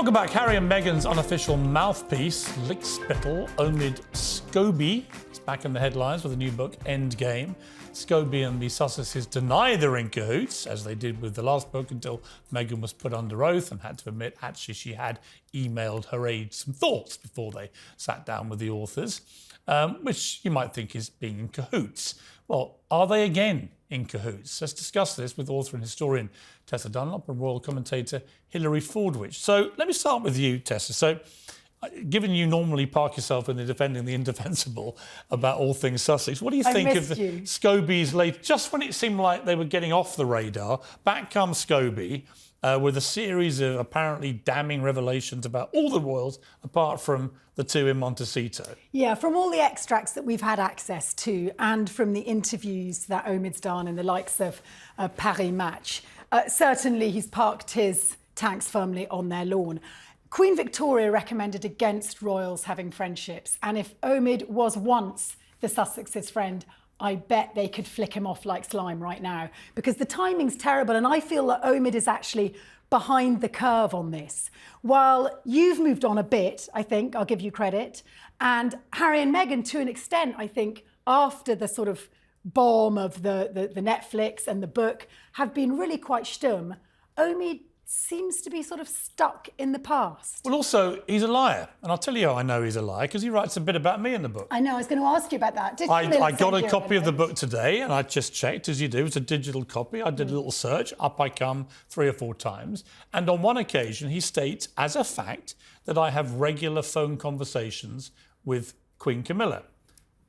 Welcome back. Harry and Meghan's unofficial mouthpiece, lickspittle Omid Scobie, is back in the headlines with a new book, Endgame. Scobie and the Sussexes deny they're in cahoots, as they did with the last book, until Meghan was put under oath and had to admit actually she had emailed her aide some thoughts before they sat down with the authors, which you might think is being in cahoots. Well, are they again in cahoots? Let's discuss this with author and historian Tessa Dunlop and royal commentator Hilary Fordwich. So let me start with you, Tessa. So given you normally park yourself in the defending the indefensible about all things Sussex, what do you think of Scobie's late, just when it seemed like they were getting off the radar, back comes Scobie with a series of apparently damning revelations about all the royals apart from the two in Montecito? Yeah, from all the extracts that we've had access to and from the interviews that Omid's done in the likes of Paris Match, certainly he's parked his tanks firmly on their lawn. Queen Victoria recommended against royals having friendships, and if Omid was once the Sussexes' friend, I bet they could flick him off like slime right now, because the timing's terrible, and I feel that Omid is actually behind the curve on this. While you've moved on a bit, I think, I'll give you credit, and Harry and Meghan, to an extent, I think, after the sort of bomb of the Netflix and the book, have been really quite stum. Omid seems to be sort of stuck in the past. Well, also, he's a liar. And I'll tell you how I know he's a liar, because he writes a bit about me in the book. I know, I was going to ask you about that. I got a copy of the book today, and I just checked, as you do. It's a digital copy. I did a little search. Up I come 3 or 4 times. And on one occasion, he states, as a fact, that I have regular phone conversations with Queen Camilla.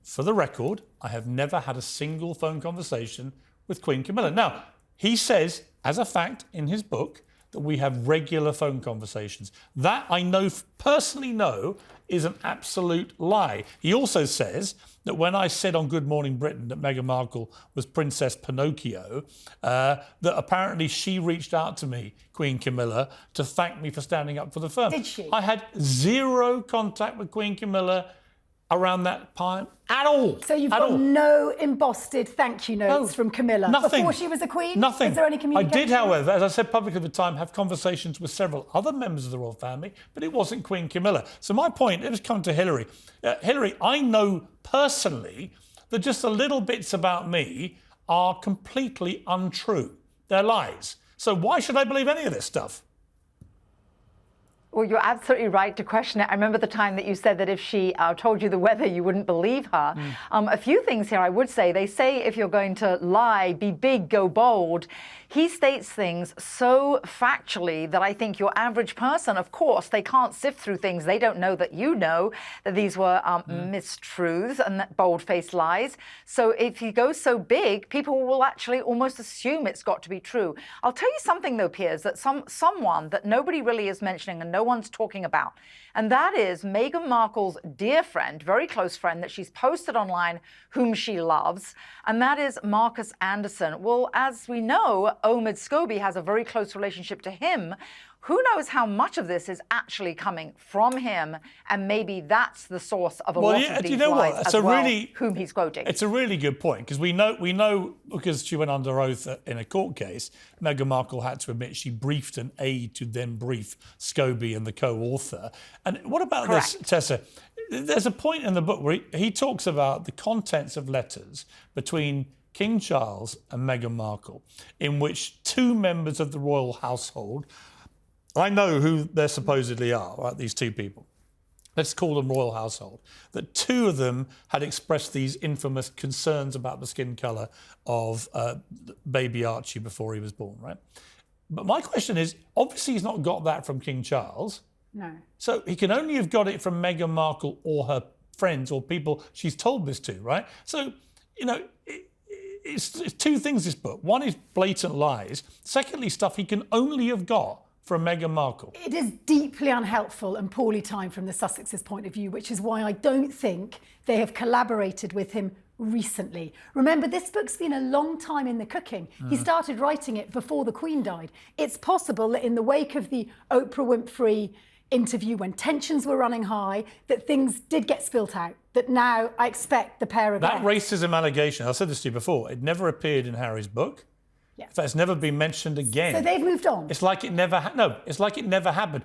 For the record, I have never had a single phone conversation with Queen Camilla. Now, he says, as a fact, in his book, that we have regular phone conversations. That I know, personally know, is an absolute lie. He also says that when I said on Good Morning Britain that Meghan Markle was Princess Pinocchio, that apparently she reached out to me, Queen Camilla, to thank me for standing up for the firm. Did she? I had zero contact with Queen Camilla around that time at all. So you've got no embossed thank you notes from Camilla nothing. Before she was a queen? Nothing. Was there any communication? I did, however, as I said publicly at the time, have conversations with several other members of the royal family, but it wasn't Queen Camilla. So my point, it was coming to Hilary. Hilary, I know personally that just the little bits about me are completely untrue. They're lies. So why should I believe any of this stuff? Well, you're absolutely right to question it. I remember the time that you said that if she told you the weather, you wouldn't believe her. A few things here I would say. They say if you're going to lie, be big, go bold. He states things so factually that I think your average person, of course, they can't sift through things. They don't know that you know that these were mistruths and bold-faced lies. So if he goes so big, people will actually almost assume it's got to be true. I'll tell you something, though, Piers, that someone that nobody really is mentioning and no one's talking about, and that is Meghan Markle's dear friend, very close friend, that she's posted online, whom she loves, and that is Marcus Anderson. Well, as we know, Omid Scobie has a very close relationship to him. Who knows how much of this is actually coming from him, and maybe that's the source of a lot of these lies as well, whom he's quoting. It's a really good point, because we know because she went under oath in a court case, Meghan Markle had to admit she briefed an aide to then brief Scobie and the co-author. And what about this, Tessa? There's a point in the book where he talks about the contents of letters between King Charles and Meghan Markle, in which 2 members of the royal household, I know who they supposedly are, right, these 2 people. Let's call them royal household. That 2 of them had expressed these infamous concerns about the skin colour of baby Archie before he was born, right? But my question is, obviously he's not got that from King Charles. No. So he can only have got it from Meghan Markle or her friends or people she's told this to, right? So, you know, it's 2 things, this book. One is blatant lies. Secondly, stuff he can only have got from Meghan Markle. It is deeply unhelpful and poorly timed from the Sussexes' point of view, which is why I don't think they have collaborated with him recently. Remember, this book's been a long time in the cooking. He started writing it before the Queen died. It's possible that in the wake of the Oprah Winfrey interview, when tensions were running high, that things did get spilt out, that now I expect the pair of that racism allegation, I said this to you before, it never appeared in Harry's book. Yeah. In fact, it's never been mentioned again. So they've moved on. It's like it never it's like it never happened.